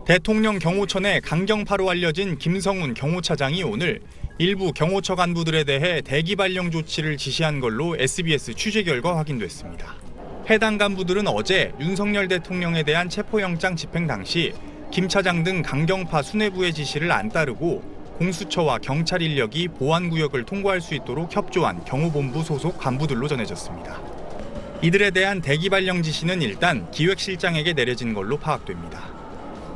대통령 경호처내 강경파로 알려진 김성훈 경호차장이 오늘 일부 경호처 간부들에 대해 대기 발령 조치를 지시한 걸로 SBS 취재 결과 확인됐습니다. 해당 간부들은 어제 윤석열 대통령에 대한 체포영장 집행 당시 김 차장 등 강경파 수뇌부의 지시를 안 따르고 공수처와 경찰 인력이 보안구역을 통과할 수 있도록 협조한 경호본부 소속 간부들로 전해졌습니다. 이들에 대한 대기 발령 지시는 일단 기획실장에게 내려진 걸로 파악됩니다.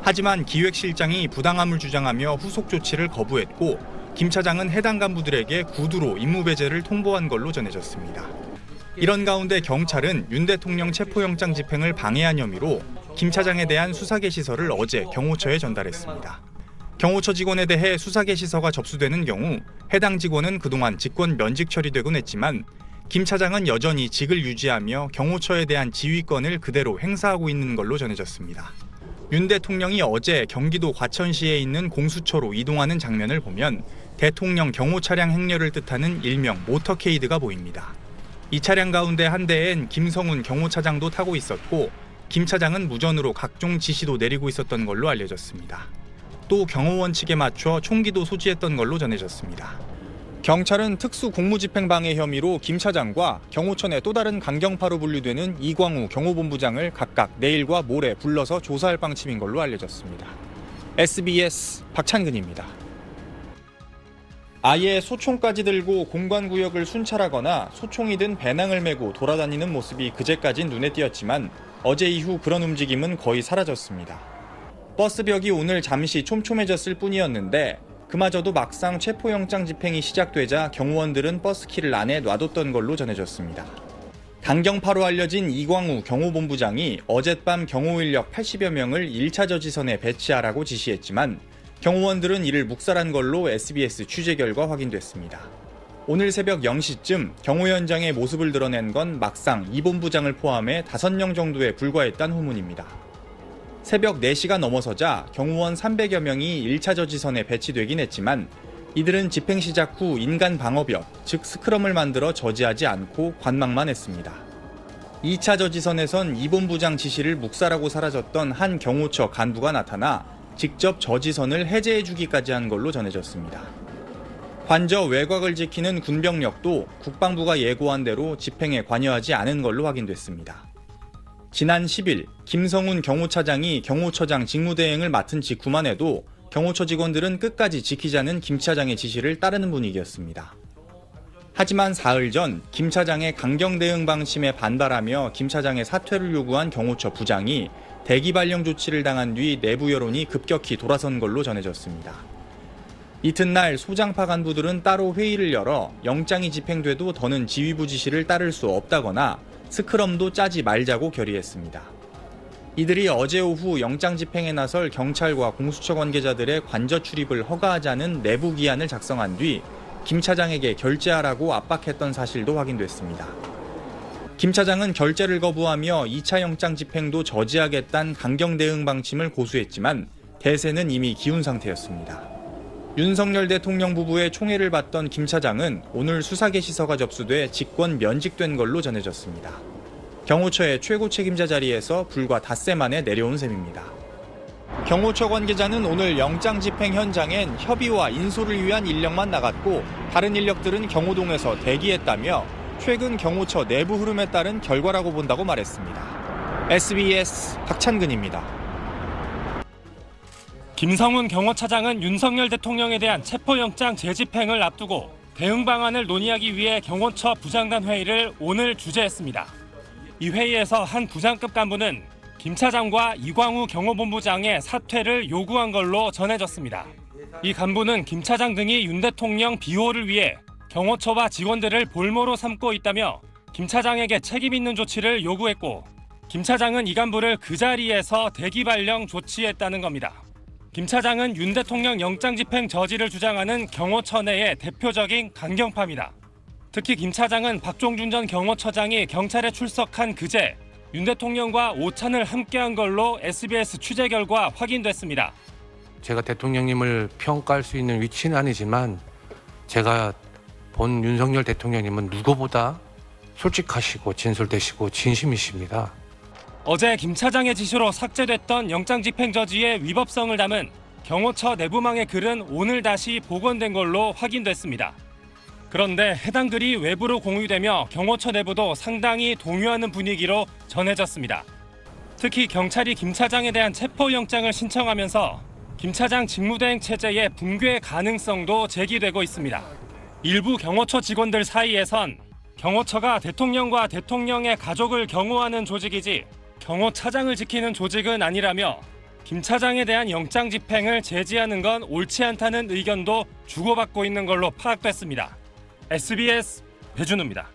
하지만 기획실장이 부당함을 주장하며 후속 조치를 거부했고 김 차장은 해당 간부들에게 구두로 임무배제를 통보한 걸로 전해졌습니다. 이런 가운데 경찰은 윤 대통령 체포영장 집행을 방해한 혐의로 김 차장에 대한 수사 개시서를 어제 경호처에 전달했습니다. 경호처 직원에 대해 수사 개시서가 접수되는 경우 해당 직원은 그동안 직권 면직 처리되곤 했지만 김 차장은 여전히 직을 유지하며 경호처에 대한 지휘권을 그대로 행사하고 있는 걸로 전해졌습니다. 윤 대통령이 어제 경기도 과천시에 있는 공수처로 이동하는 장면을 보면 대통령 경호 차량 행렬을 뜻하는 일명 모터케이드가 보입니다. 이 차량 가운데 한 대엔 김성훈 경호차장도 타고 있었고 김 차장은 무전으로 각종 지시도 내리고 있었던 걸로 알려졌습니다. 또 경호원 측에 맞춰 총기도 소지했던 걸로 전해졌습니다. 경찰은 특수공무집행방해 혐의로 김 차장과 경호처 내 또 다른 강경파로 분류되는 이광우 경호본부장을 각각 내일과 모레 불러서 조사할 방침인 걸로 알려졌습니다. SBS 박찬근입니다. 아예 소총까지 들고 공관구역을 순찰하거나 소총이 든 배낭을 메고 돌아다니는 모습이 그제까진 눈에 띄었지만 어제 이후 그런 움직임은 거의 사라졌습니다. 버스벽이 오늘 잠시 촘촘해졌을 뿐이었는데 그마저도 막상 체포영장 집행이 시작되자 경호원들은 버스키를 안에 놔뒀던 걸로 전해졌습니다. 강경파로 알려진 이광우 경호본부장이 어젯밤 경호인력 80여 명을 1차 저지선에 배치하라고 지시했지만 경호원들은 이를 묵살한 걸로 SBS 취재 결과 확인됐습니다. 오늘 새벽 0시쯤 경호 현장의 모습을 드러낸 건 막상 이 본부장을 포함해 5명 정도에 불과했다는 후문입니다. 새벽 4시가 넘어서자 경호원 300여 명이 1차 저지선에 배치되긴 했지만 이들은 집행 시작 후 인간 방어벽, 즉 스크럼을 만들어 저지하지 않고 관망만 했습니다. 2차 저지선에선 이 본부장 지시를 묵살하고 사라졌던 한 경호처 간부가 나타나 직접 저지선을 해제해주기까지 한 걸로 전해졌습니다. 관저 외곽을 지키는 군병력도 국방부가 예고한 대로 집행에 관여하지 않은 걸로 확인됐습니다. 지난 10일 김성훈 경호차장이 경호처장 직무대행을 맡은 직후만 해도 경호처 직원들은 끝까지 지키자는 김 차장의 지시를 따르는 분위기였습니다. 하지만 사흘 전 김 차장의 강경 대응 방침에 반발하며 김 차장의 사퇴를 요구한 경호처 부장이 대기 발령 조치를 당한 뒤 내부 여론이 급격히 돌아선 걸로 전해졌습니다. 이튿날 소장파 간부들은 따로 회의를 열어 영장이 집행돼도 더는 지휘부 지시를 따를 수 없다거나 스크럼도 짜지 말자고 결의했습니다. 이들이 어제 오후 영장 집행에 나설 경찰과 공수처 관계자들의 관저 출입을 허가하자는 내부 기한을 작성한 뒤 김 차장에게 결재하라고 압박했던 사실도 확인됐습니다. 김 차장은 결재를 거부하며 2차 영장 집행도 저지하겠다는 강경 대응 방침을 고수했지만 대세는 이미 기운 상태였습니다. 윤석열 대통령 부부의 총애를 받던 김 차장은 오늘 수사 개시서가 접수돼 직권 면직된 걸로 전해졌습니다. 경호처의 최고 책임자 자리에서 불과 닷새 만에 내려온 셈입니다. 경호처 관계자는 오늘 영장 집행 현장엔 협의와 인솔을 위한 인력만 나갔고 다른 인력들은 경호동에서 대기했다며 최근 경호처 내부 흐름에 따른 결과라고 본다고 말했습니다. SBS 박찬근입니다. 김성훈 경호차장은 윤석열 대통령에 대한 체포영장 재집행을 앞두고 대응 방안을 논의하기 위해 경호처 부장단 회의를 오늘 주재했습니다. 이 회의에서 한 부장급 간부는 김 차장과 이광우 경호본부장의 사퇴를 요구한 걸로 전해졌습니다. 이 간부는 김 차장 등이 윤 대통령 비호를 위해 경호처와 직원들을 볼모로 삼고 있다며 김 차장에게 책임 있는 조치를 요구했고 김 차장은 이 간부를 그 자리에서 대기 발령 조치했다는 겁니다. 김 차장은 윤 대통령 영장 집행 저지를 주장하는 경호처 내의 대표적인 강경파입니다. 특히 김 차장은 박종준 전 경호처장이 경찰에 출석한 그제 윤 대통령과 오찬을 함께한 걸로 SBS 취재 결과 확인됐습니다. 제가 대통령님을 평가할 수 있는 위치는 아니지만 제가 본 윤석열 대통령님은 누구보다 솔직하시고 진솔되시고 진심이십니다. 어제 김 차장의 지시로 삭제됐던 영장집행저지의 위법성을 담은 경호처 내부망의 글은 오늘 다시 복원된 걸로 확인됐습니다. 그런데 해당 글이 외부로 공유되며 경호처 내부도 상당히 동요하는 분위기로 전해졌습니다. 특히 경찰이 김 차장에 대한 체포영장을 신청하면서 김 차장 직무대행 체제의 붕괴 가능성도 제기되고 있습니다. 일부 경호처 직원들 사이에선 경호처가 대통령과 대통령의 가족을 경호하는 조직이지 경호차장을 지키는 조직은 아니라며 김 차장에 대한 영장 집행을 제지하는 건 옳지 않다는 의견도 주고받고 있는 걸로 파악됐습니다. SBS 배준우입니다.